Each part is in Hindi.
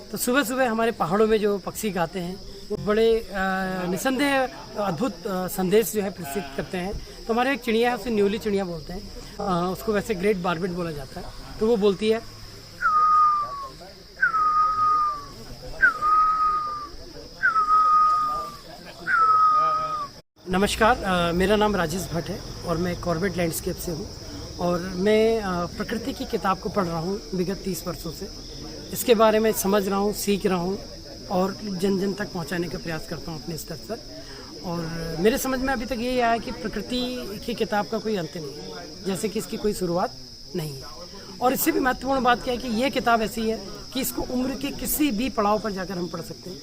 तो सुबह सुबह हमारे पहाड़ों में जो पक्षी गाते हैं वो बड़े निसंदेह अद्भुत संदेश जो है प्रस्तुत करते हैं। तो हमारे एक चिड़िया है, उसे न्यूली चिड़िया बोलते हैं। उसको वैसे ग्रेट बार्बिट बोला जाता है। तो वो बोलती है, नमस्कार, मेरा नाम राजेश भट्ट है और मैं कॉर्बेट लैंडस्केप से हूँ और मैं प्रकृति की किताब को पढ़ रहा हूँ विगत 30 वर्षों से। इसके बारे में समझ रहा हूँ, सीख रहा हूँ और जन जन तक पहुँचाने का प्रयास करता हूँ अपने स्तर पर। और मेरे समझ में अभी तक यही आया कि प्रकृति की किताब का कोई अंत नहीं है, जैसे कि इसकी कोई शुरुआत नहीं है। और इससे भी महत्वपूर्ण बात क्या है कि यह किताब ऐसी है कि इसको उम्र के किसी भी पड़ाव पर जाकर हम पढ़ सकते हैं।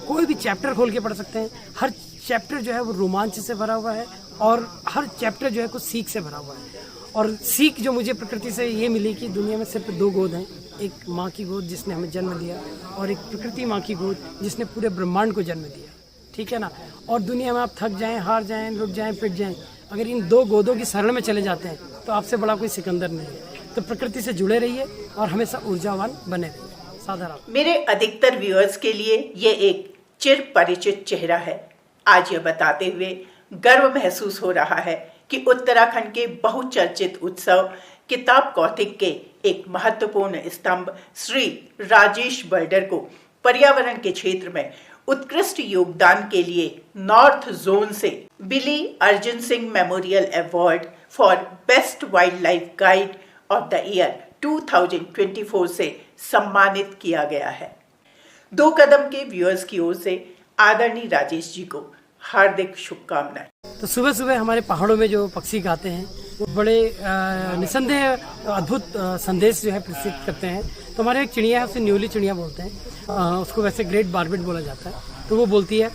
कोई भी चैप्टर खोल के पढ़ सकते हैं। हर चैप्टर जो है वो रोमांच से भरा हुआ है और हर चैप्टर जो है कुछ सीख से भरा हुआ है। और सीख जो मुझे प्रकृति से ये मिली कि दुनिया में सिर्फ 2 गोद हैं, एक माँ की गोद जिसने हमें जन्म दिया और एक प्रकृति माँ की गोद जिसने पूरे ब्रह्मांड को जन्म दिया, ठीक है ना। और दुनिया में आप थक जाएं, हार जाएं, रुक जाएं, पिट जाएं, अगर इन 2 गोदों की शरण में चले जाते हैं तो आपसे बड़ा कोई सिकंदर नहीं है। तो प्रकृति से जुड़े रहिए और हमेशा ऊर्जावान बने रहिए। साधारण मेरे अधिकतर व्यूअर्स के लिए ये एक चिर परिचित चेहरा है। आज यह बताते हुए गर्व महसूस हो रहा है कि उत्तराखंड के बहुचर्चित उत्सव किताब कौतिक के एक महत्वपूर्ण स्तंभ श्री राजेश बर्डर को पर्यावरण के क्षेत्र में उत्कृष्ट योगदान के लिए नॉर्थ जोन से Billy Arjun Singh memorial award for best wild life guide of the year 2024 से सम्मानित किया गया है। 2 कदम के व्यूअर्स की ओर से आदरणीय राजेश जी को हार्दिक शुभकामनाएं। तो सुबह सुबह हमारे पहाड़ों में जो पक्षी गाते हैं वो बड़े निसंदेह अद्भुत संदेश जो है प्रस्तुत करते हैं। तो हमारे एक चिड़िया है, उसे न्यूली चिड़िया बोलते हैं। उसको वैसे ग्रेट बार्बिट बोला जाता है। तो वो बोलती है,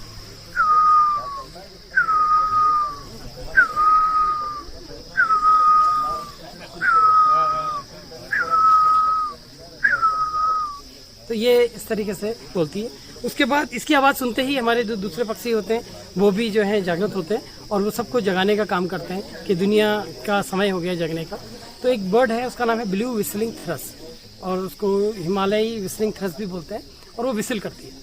तो ये इस तरीके से बोलती है। उसके बाद इसकी आवाज़ सुनते ही हमारे जो दूसरे पक्षी होते हैं वो भी जो है जागृत होते हैं और वो सबको जगाने का काम करते हैं कि दुनिया का समय हो गया जगने का। तो एक बर्ड है, उसका नाम है ब्लू विस्लिंग थ्रस और उसको हिमालयी विस्लिंग थ्रस भी बोलते हैं और वो विसिल करती है।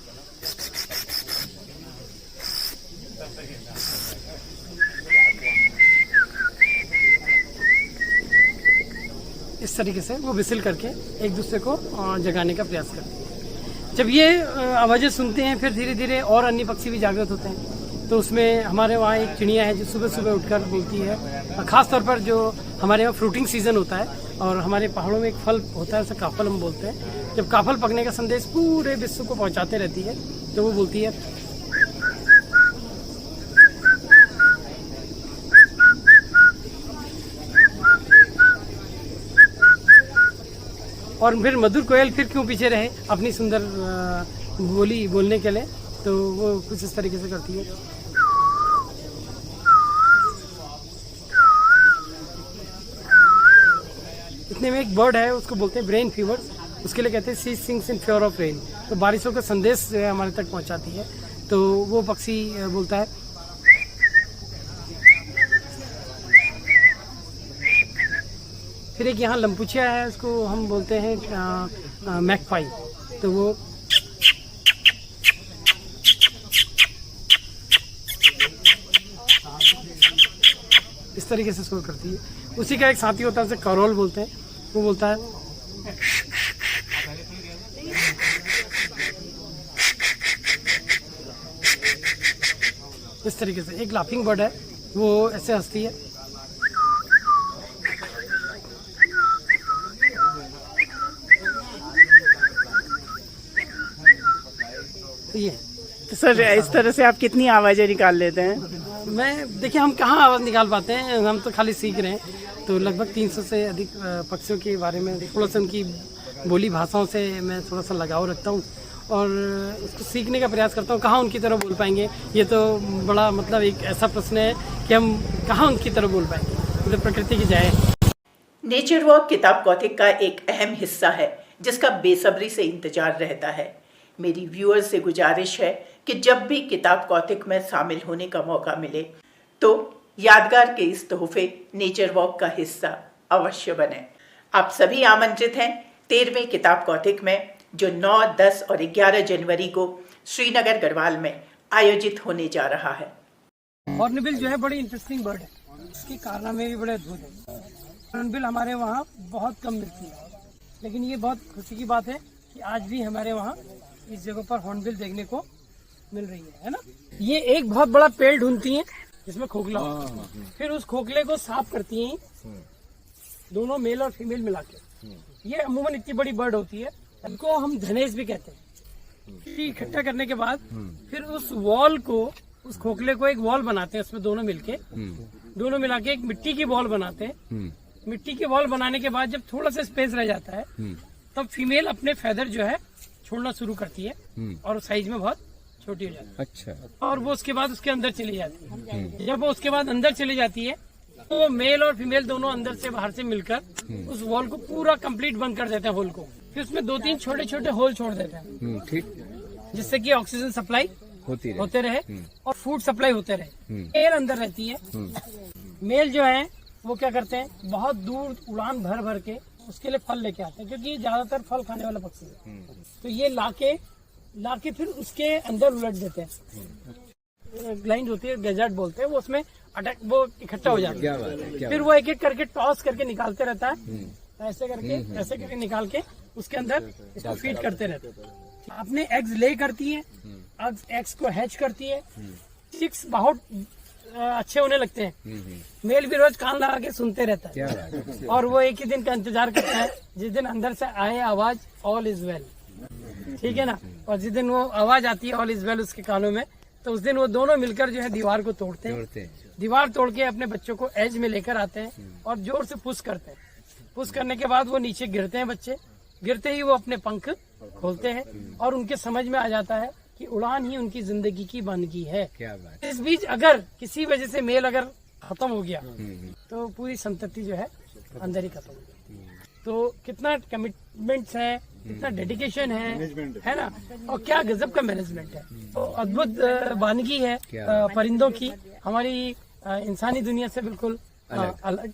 इस तरीके से वो विसिल करके एक दूसरे को जगाने का प्रयास करती है। जब ये आवाज़ें सुनते हैं फिर धीरे धीरे और अन्य पक्षी भी जागृत होते हैं। तो उसमें हमारे वहाँ एक चिड़िया है जो सुबह सुबह उठकर बोलती है। ख़ास तौर पर जो हमारे यहाँ फ्रूटिंग सीज़न होता है और हमारे पहाड़ों में एक फल होता है उसे काफल हम बोलते हैं। जब काफल पकने का संदेश पूरे विश्व को पहुँचाते रहती है तो वो बोलती है, और फिर मधुर कोयल फिर क्यों पीछे रहे अपनी सुंदर बोली बोलने के लिए। तो वो कुछ इस तरीके से करती है। इतने में एक बर्ड है, उसको बोलते हैं ब्रेन फीवर, उसके लिए कहते हैं सी सिंग्स इन फ्योर ऑफ रेन। तो बारिशों का संदेश जो है हमारे तक पहुंचाती है। तो वो पक्षी बोलता है, फिर एक यहाँ लंपुचिया है, उसको हम बोलते हैं मैकपाई। तो वो इस तरीके से शोर करती है। उसी का एक साथी होता है, उसे करोल बोलते हैं। वो बोलता है, इस तरीके से। एक लाफिंग बर्ड है, वो ऐसे हंसती है। तो सर इस तरह से आप कितनी आवाज़ें निकाल लेते हैं? मैं देखिए, हम कहाँ आवाज़ निकाल पाते हैं, हम तो खाली सीख रहे हैं। तो लगभग 300 से अधिक पक्षियों के बारे में थोड़ा सा उनकी बोली भाषाओं से मैं थोड़ा सा लगाव रखता हूँ और उसको सीखने का प्रयास करता हूँ। कहाँ उनकी तरह बोल पाएंगे, ये तो बड़ा मतलब एक ऐसा प्रश्न है कि हम कहाँ उनकी तरह बोल पाएंगे, मतलब प्रकृति की जाए। नेचर वॉक किताब कौतिक का एक अहम हिस्सा है जिसका बेसब्री से इंतजार रहता है। मेरी व्यूअर्स से गुजारिश है कि जब भी किताब कौतिक में शामिल होने का मौका मिले तो यादगार के इस तोहफे नेचर वॉक का हिस्सा अवश्य बने। आप सभी आमंत्रित हैं 13वें किताब कौतिक में जो 9, 10 और 11 जनवरी को श्रीनगर गढ़वाल में आयोजित होने जा रहा है। हॉर्नबिल जो है बड़ी इंटरेस्टिंग बर्ड है, इसके कारनामे भी बड़े अद्भुत है। हॉर्नबिल हमारे वहाँ बहुत कम मिलती है, लेकिन ये बहुत खुशी की बात है कि आज भी हमारे वहाँ इस जगह पर हॉर्नबिल देखने को मिल रही है ना। ये एक बहुत बड़ा पेड़ ढूंढती है जिसमें खोखला होता है, फिर उस खोखले को साफ करती हैं दोनों मेल और फीमेल मिला के। ये अमूमन इतनी बड़ी बर्ड होती है, इनको हम धनेश भी कहते हैं। इकट्ठा करने के बाद फिर उस वॉल को, उस खोखले को एक वॉल बनाते हैं, उसमें दोनों मिला के एक मिट्टी की वॉल बनाते हैं। मिट्टी की वॉल बनाने के बाद जब थोड़ा सा स्पेस रह जाता है तब फीमेल अपने फेदर जो है छोड़ना शुरू करती है और साइज में बहुत छोटी हो जाती है। अच्छा। और वो उसके बाद उसके अंदर चली जाती है। जब वो उसके बाद अंदर चली जाती है तो मेल और फीमेल दोनों अंदर से बाहर से मिलकर उस वॉल को पूरा कंप्लीट बंद कर देते हैं होल को। फिर उसमें 2-3 छोटे छोटे होल छोड़ देते हैं, ठीक, जिससे कि ऑक्सीजन सप्लाई होते रहे और फूड सप्लाई होते रहे। मेल अंदर रहती है। मेल जो है वो क्या करते हैं, बहुत दूर उड़ान भर भर के उसके लिए फल लेके आते हैं, क्योंकि ये ज्यादातर फल खाने वाला पक्षी है। तो ये लाके फिर उसके अंदर उलट देते हैं। ग्लाइंड होती है, गैजेट बोलते हैं, वो उसमें अटैक वो इकट्ठा हो जाता है। फिर वो एक एक करके टॉस करके निकालते रहता है, ऐसे करके निकाल के उसके अंदर इसको फीड करते रहते हैं। अपने एग्स ले करती है, एग्स को हैच करती है। चिक्स बहुत अच्छे होने लगते हैं। मेल भी रोज कान लगा के सुनते रहता है और वो एक ही दिन का इंतजार करता है जिस दिन अंदर से आए आवाज ऑल इज वेल, ठीक है ना। और जिस दिन वो आवाज आती है ऑल इज वेल उसके कानों में, तो उस दिन वो दोनों मिलकर जो है दीवार को तोड़ते हैं। दीवार तोड़ के अपने बच्चों को एज में लेकर आते हैं और जोर से पुश करते हैं। पुश करने के बाद वो नीचे गिरते हैं बच्चे। गिरते ही वो अपने पंख खोलते हैं और उनके समझ में आ जाता है कि उड़ान ही उनकी जिंदगी की वानगी है। क्या बात। इस बीच अगर किसी वजह से मेल अगर खत्म हो गया तो पूरी संतति जो है अंदर ही खत्म हो गई। तो कितना कमिटमेंट्स है, कितना डेडिकेशन है ना, और क्या गजब का मैनेजमेंट है। तो अद्भुत वानगी है परिंदों की, हमारी इंसानी दुनिया से बिल्कुल अलग।